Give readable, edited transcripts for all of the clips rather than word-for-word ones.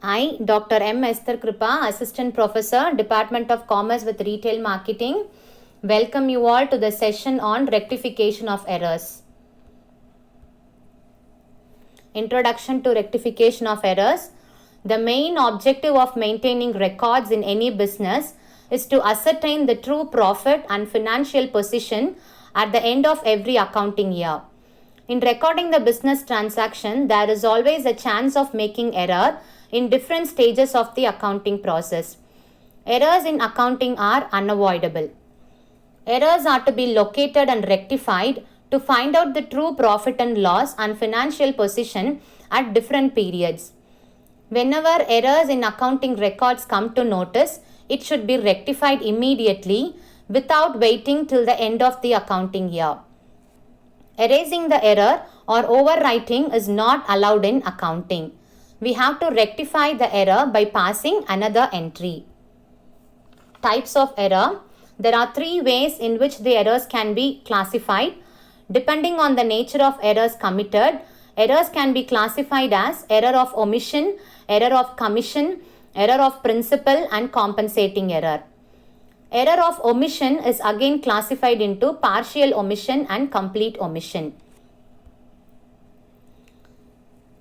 I, Dr. M. Esther Kripa, Assistant Professor, Department of Commerce with Retail Marketing, welcome you all to the session on rectification of errors. Introduction to rectification of errors. The main objective of maintaining records in any business is to ascertain the true profit and financial position at the end of every accounting year. In recording the business transaction, there is always a chance of making error in different stages of the accounting process. Errors in accounting are unavoidable. Errors are to be located and rectified to find out the true profit and loss and financial position at different periods. Whenever errors in accounting records come to notice, it should be rectified immediately without waiting till the end of the accounting year. Erasing the error or overwriting is not allowed in accounting. We have to rectify the error by passing another entry. Types of error. There are three ways in which the errors can be classified. Depending on the nature of errors committed, errors can be classified as error of omission, error of commission, error of principal, and compensating error. Error of omission is again classified into partial omission and complete omission.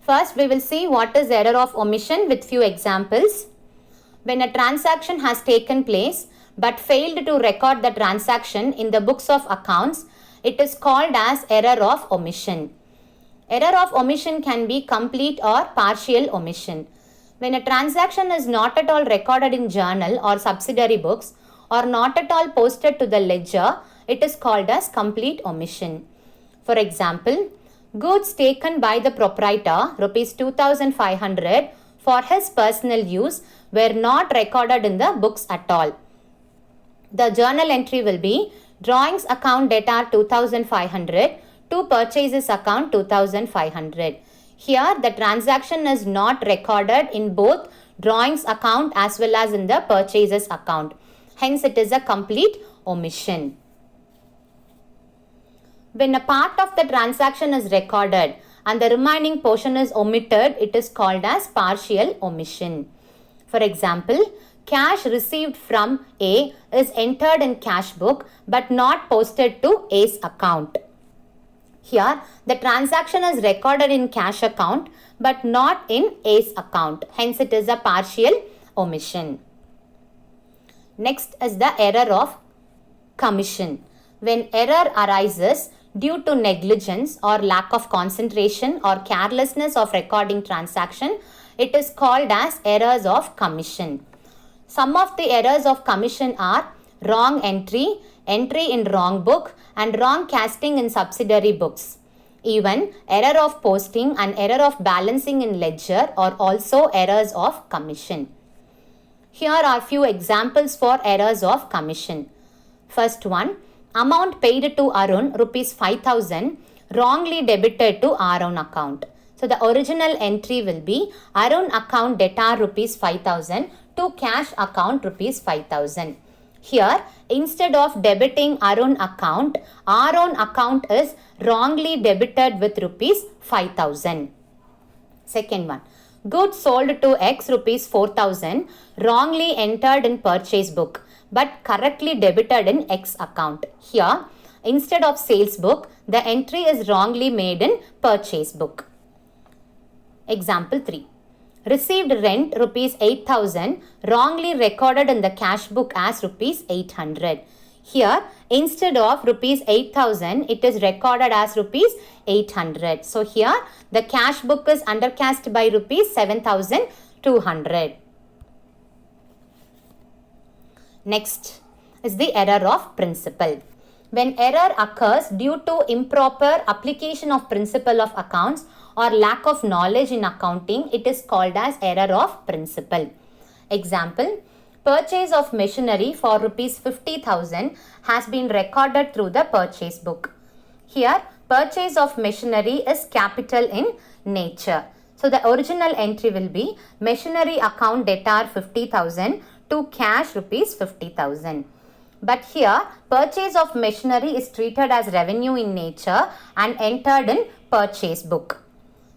First, we will see what is error of omission with few examples. When a transaction has taken place but failed to record the transaction in the books of accounts, it is called as error of omission. Error of omission can be complete or partial omission. When a transaction is not at all recorded in journal or subsidiary books or not at all posted to the ledger, it is called as complete omission. For example, goods taken by the proprietor, Rs 2,500, for his personal use were not recorded in the books at all. The journal entry will be drawings account debtor 2,500 to purchases account 2,500. Here the transaction is not recorded in both drawings account as well as in the purchases account. Hence it is a complete omission. When a part of the transaction is recorded and the remaining portion is omitted, it is called as partial omission. For example, cash received from A is entered in cash book but not posted to A's account. Here, the transaction is recorded in cash account but not in A's account. Hence, it is a partial omission. Next is the error of commission. When error arises due to negligence or lack of concentration or carelessness of recording transaction, it is called as errors of commission. Some of the errors of commission are wrong entry, entry in wrong book, and wrong casting in subsidiary books. Even error of posting and error of balancing in ledger are also errors of commission. Here are few examples for errors of commission. First one, amount paid to Arun, Rs 5,000, wrongly debited to Arun account. So the original entry will be Arun account debtor Rs 5,000 to cash account Rs 5,000. Here, instead of debiting Arun account is wrongly debited with Rs 5,000. Second one, goods sold to X Rs 4,000, wrongly entered in purchase book but correctly debited in X account. Here, instead of sales book, the entry is wrongly made in purchase book. Example 3. Received rent Rs 8,000, wrongly recorded in the cash book as Rs 800. Here, instead of Rs 8,000, it is recorded as Rs 800. So here, the cash book is undercast by Rs 7,200. Next is the error of principal. When error occurs due to improper application of principle of accounts or lack of knowledge in accounting, it is called as error of principal. Example, purchase of machinery for Rs 50,000 has been recorded through the purchase book. Here, purchase of machinery is capital in nature. So the original entry will be machinery account debtor 50,000 to cash Rs 50,000. But here, purchase of machinery is treated as revenue in nature and entered in purchase book.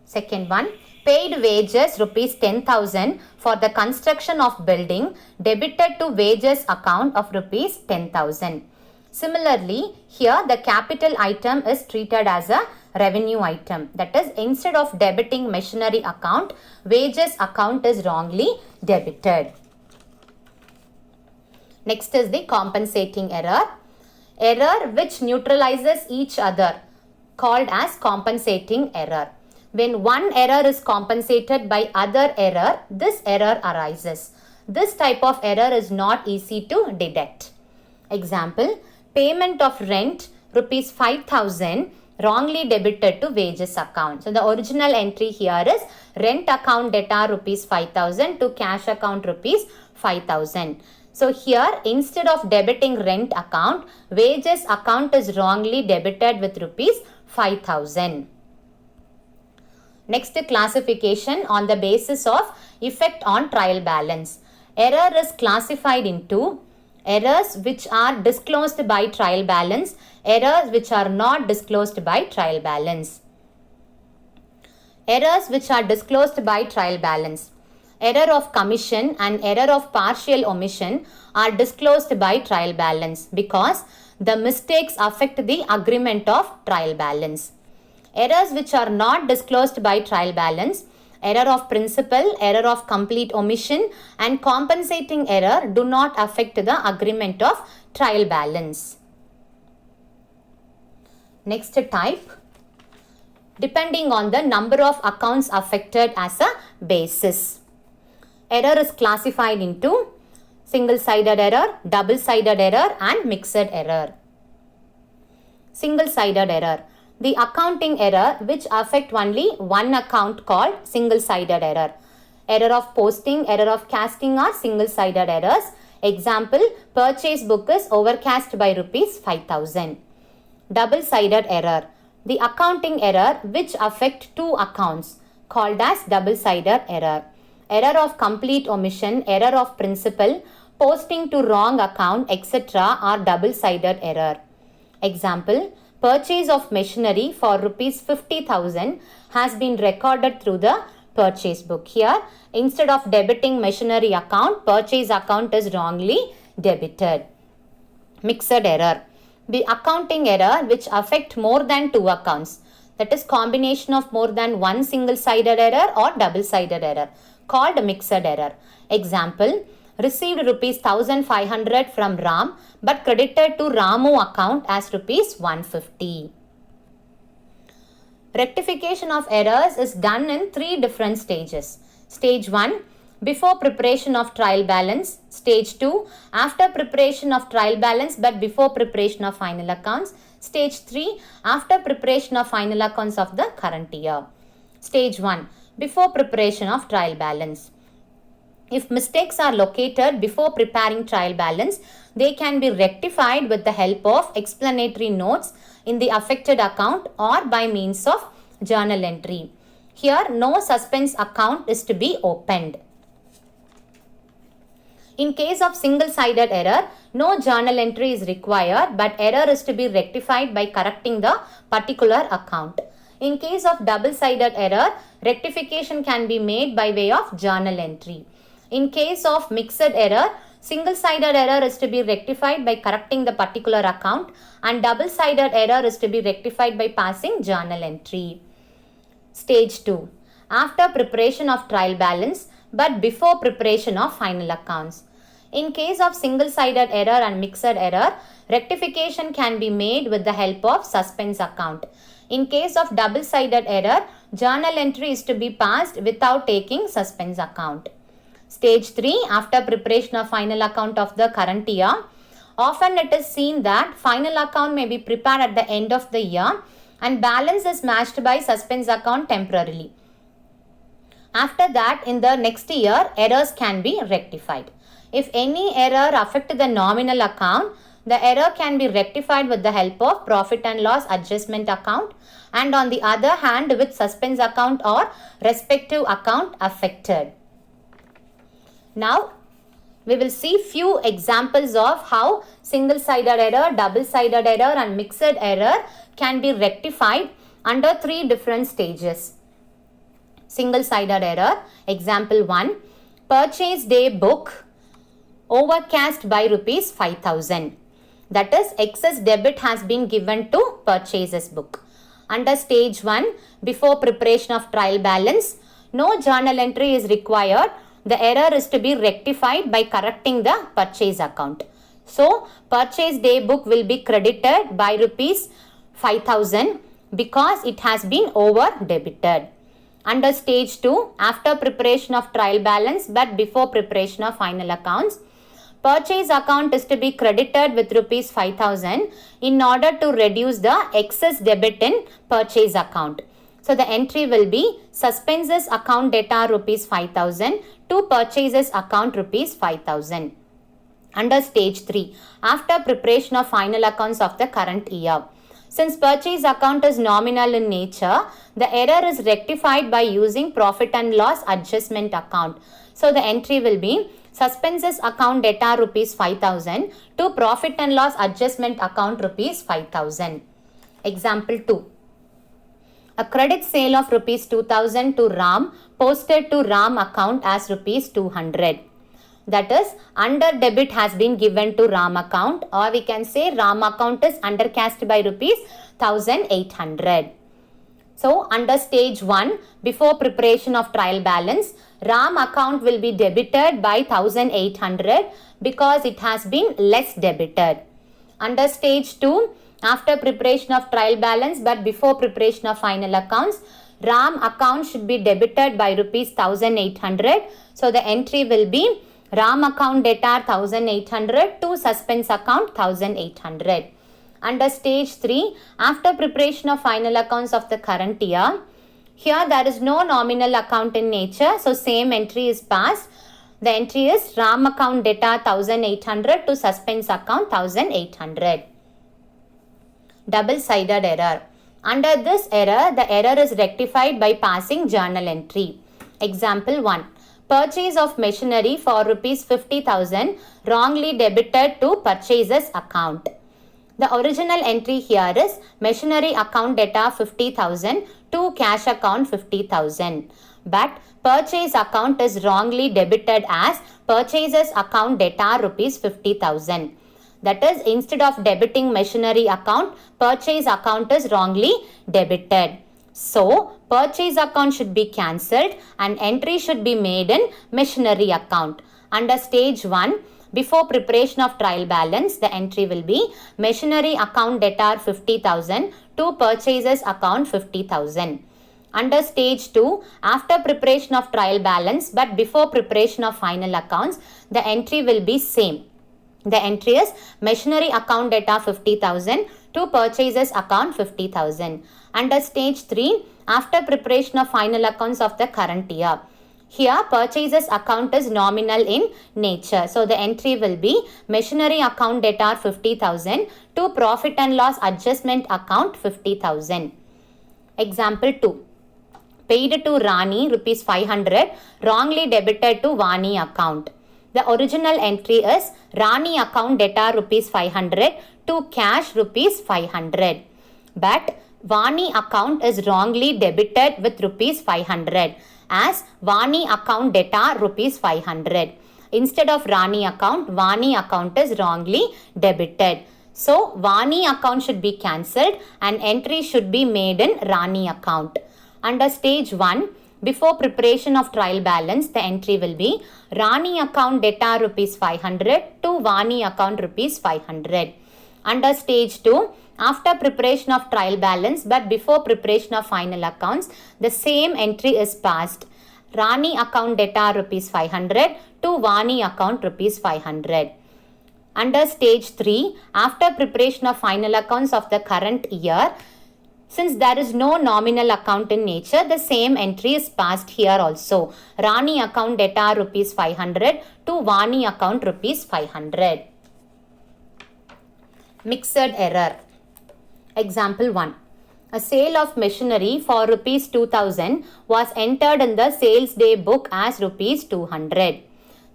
Second one, Paid wages rupees 10,000 for the construction of building, debited to wages account of rupees 10,000. Similarly, here the capital item is treated as a revenue item. That is, instead of debiting machinery account, wages account is wrongly debited. Next is the compensating error. Error which neutralizes each other, called as compensating error. When one error is compensated by other error, this error arises. This type of error is not easy to detect. Example, payment of rent rupees 5,000 wrongly debited to wages account. So the original entry here is rent account data rupees 5,000 to cash account rupees 5,000. So here, instead of debiting rent account, wages account is wrongly debited with rupees 5,000. Next, classification on the basis of effect on trial balance. Error is classified into errors which are disclosed by trial balance, errors which are not disclosed by trial balance. Errors which are disclosed by trial balance. Error of commission and error of partial omission are disclosed by trial balance because the mistakes affect the agreement of trial balance. Errors which are not disclosed by trial balance, error of principal, error of complete omission and compensating error do not affect the agreement of trial balance. Next type, depending on the number of accounts affected as a basis. Error is classified into single-sided error, double-sided error and mixed error. Single-sided error. The accounting error which affect only one account called single-sided error. Error of posting, error of casting are single-sided errors. Example, purchase book is overcast by rupees 5,000. Double-sided error. The accounting error which affect two accounts called as double-sided error. Error of complete omission, error of principal, posting to wrong account, etc. are double-sided error. Example, purchase of machinery for rupees 50,000 has been recorded through the purchase book. Here, instead of debiting machinery account, purchase account is wrongly debited. Mixed error. The accounting error which affect more than two accounts. That is combination of more than one single-sided error or double-sided error, called mixed error. Example, received rupees 1,500 from Ram but credited to Ramu account as rupees 150. Rectification of errors is done in three different stages. Stage 1, before preparation of trial balance. Stage 2, after preparation of trial balance but before preparation of final accounts. Stage 3, after preparation of final accounts of the current year. Stage 1, before preparation of trial balance. If mistakes are located before preparing trial balance, they can be rectified with the help of explanatory notes in the affected account or by means of journal entry. Here, no suspense account is to be opened. In case of single-sided error, no journal entry is required, but error is to be rectified by correcting the particular account. In case of double-sided error, rectification can be made by way of journal entry. In case of mixed error, single-sided error is to be rectified by correcting the particular account and double-sided error is to be rectified by passing journal entry. Stage 2. After preparation of trial balance but before preparation of final accounts. In case of single-sided error and mixed error, rectification can be made with the help of suspense account. In case of double-sided error, journal entry is to be passed without taking suspense account. Stage 3, after preparation of final account of the current year. Often it is seen that final account may be prepared at the end of the year and balance is matched by suspense account temporarily. After that, in the next year, errors can be rectified. If any error affects the nominal account, the error can be rectified with the help of profit and loss adjustment account and on the other hand with suspense account or respective account affected. Now, we will see few examples of how single-sided error, double-sided error and mixed error can be rectified under three different stages. Single-sided error. Example 1. Purchase day book overcast by rupees 5,000. That is, excess debit has been given to purchases book. Under stage 1, before preparation of trial balance, no journal entry is required. The error is to be rectified by correcting the purchase account. So, purchase day book will be credited by rupees 5,000 because it has been over debited. Under stage 2, after preparation of trial balance but before preparation of final accounts, purchase account is to be credited with rupees 5,000 in order to reduce the excess debit in purchase account. So the entry will be suspenses account data rupees 5,000 to purchases account rupees 5,000. Under stage 3, after preparation of final accounts of the current year. Since purchase account is nominal in nature, the error is rectified by using profit and loss adjustment account. So the entry will be suspenses account data rupees 5,000 to profit and loss adjustment account rupees 5,000. Example 2. A credit sale of rupees 2,000 to Ram posted to Ram account as rupees 200. That is, under debit has been given to Ram account, or we can say Ram account is undercast by rupees 1,800. So, under stage 1, before preparation of trial balance, Ram account will be debited by 1,800 because it has been less debited. Under stage 2, after preparation of trial balance but before preparation of final accounts, Ram account should be debited by rupees 1,800. So, the entry will be Ram account data 1,800 to suspense account 1,800. Under stage 3, after preparation of final accounts of the current year, here there is no nominal account in nature, so same entry is passed. The entry is Ram account data 1,800 to suspense account 1,800. Double-sided error. Under this error, the error is rectified by passing journal entry. Example 1. Purchase of machinery for rupees 50,000 wrongly debited to purchases account. The original entry here is machinery account data 50,000 to cash account 50,000. But purchase account is wrongly debited as purchases account data rupees 50,000. That is, instead of debiting machinery account, purchase account is wrongly debited. So, purchase account should be cancelled and entry should be made in machinery account. Under stage 1, before preparation of trial balance, the entry will be machinery account debtor 50,000 to purchases account 50,000. Under stage 2, after preparation of trial balance but before preparation of final accounts, the entry will be same. The entry is machinery account data 50,000 to purchases account 50,000. Under stage 3, after preparation of final accounts of the current year. Here, purchases account is nominal in nature. So, the entry will be machinery account debtor 50,000 to profit and loss adjustment account 50,000. Example 2. Paid to Rani rupees 500 wrongly debited to Vani account. The original entry is Rani account debtor rupees 500 to cash rupees 500. But Vani account is wrongly debited with rupees 500 as Vani account debtor rupees 500. Instead of Rani account, Vani account is wrongly debited. So, Vani account should be cancelled and entry should be made in Rani account. Under stage 1, before preparation of trial balance, the entry will be Rani account debtor rupees 500 to Vani account rupees 500. Under stage 2, after preparation of trial balance but before preparation of final accounts, the same entry is passed. Rani account debtor rupees 500 to Vani account rupees 500. Under stage 3, after preparation of final accounts of the current year, since there is no nominal account in nature, the same entry is passed here also. Rani account debtor rupees 500 to Vani account rupees 500. Mixed error. Example 1. A sale of machinery for rupees 2,000 was entered in the sales day book as rupees 200.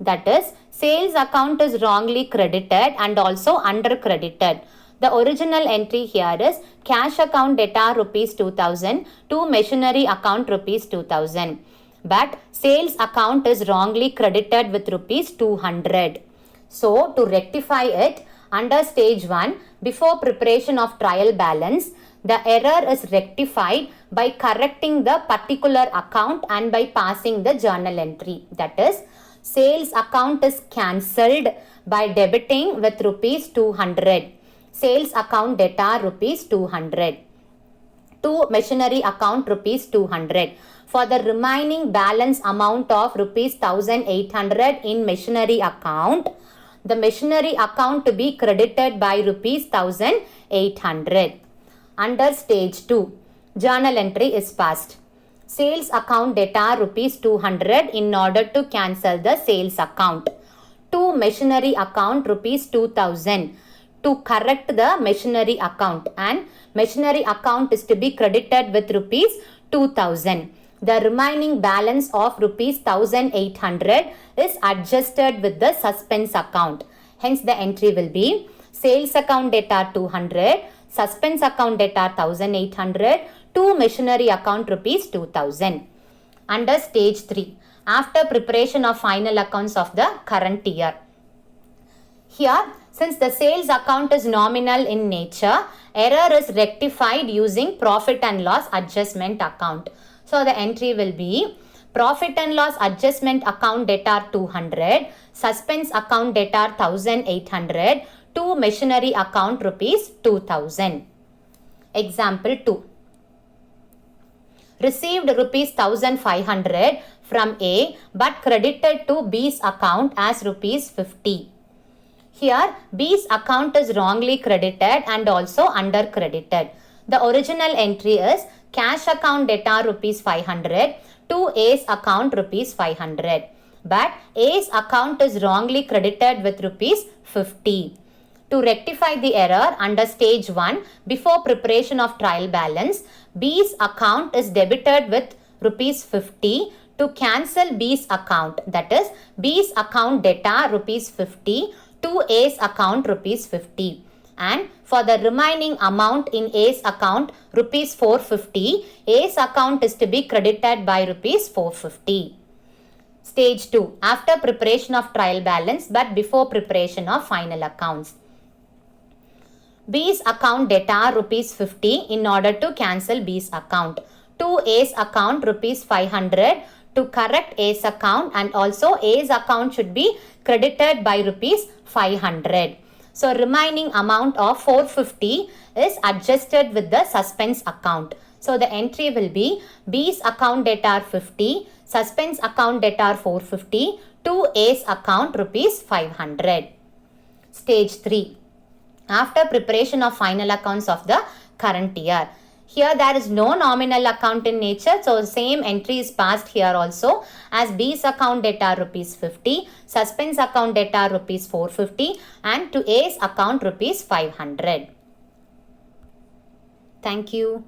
That is, sales account is wrongly credited and also under credited. The original entry here is cash account debtor rupees 2000 to machinery account rupees 2000. But sales account is wrongly credited with rupees 200. So to rectify it, under stage 1, before preparation of trial balance, the error is rectified by correcting the particular account and by passing the journal entry. That is, sales account is cancelled by debiting with rupees 200. Sales account debtor rupees 200. To machinery account rupees 200. For the remaining balance amount of rupees 1800 in machinery account, the machinery account to be credited by rupees 1800. Under stage 2, journal entry is passed. Sales account debtor rupees 200 in order to cancel the sales account. To machinery account rupees 2000 to correct the machinery account, and machinery account is to be credited with rupees 2000. The remaining balance of rupees 1800 is adjusted with the suspense account. Hence the entry will be sales account debtor 200, suspense account debtor 1800, to machinery account rupees 2000. Under stage 3, after preparation of final accounts of the current year. Here, since the sales account is nominal in nature, error is rectified using profit and loss adjustment account. So the entry will be profit and loss adjustment account debtor 200, suspense account debtor 1800, to machinery account rupees 2000. Example 2. Received rupees 1500 from A but credited to B's account as rupees 50. Here B's account is wrongly credited and also under credited. The original entry is cash account debtor rupees 500 to A's account rupees 500. But A's account is wrongly credited with rupees 50. To rectify the error under stage 1, before preparation of trial balance, B's account is debited with rupees 50 to cancel B's account. That is, B's account debtor rupees 50 to A's account rupees 50. And for the remaining amount in A's account rupees 450, A's account is to be credited by rupees 450. Stage 2, after preparation of trial balance but before preparation of final accounts. B's account debtor rupees 50 in order to cancel B's account. To A's account rupees 500 to correct A's account, and also A's account should be credited by rupees 500. So remaining amount of 450 is adjusted with the suspense account. So the entry will be B's account debtor 50, suspense account debtor 450, to A's account rupees 500. Stage 3. After preparation of final accounts of the current year. Here there is no nominal account in nature, so same entry is passed here also, as B's account debtor rupees 50, suspense account debtor rupees 450, and to A's account rupees 500. Thank you.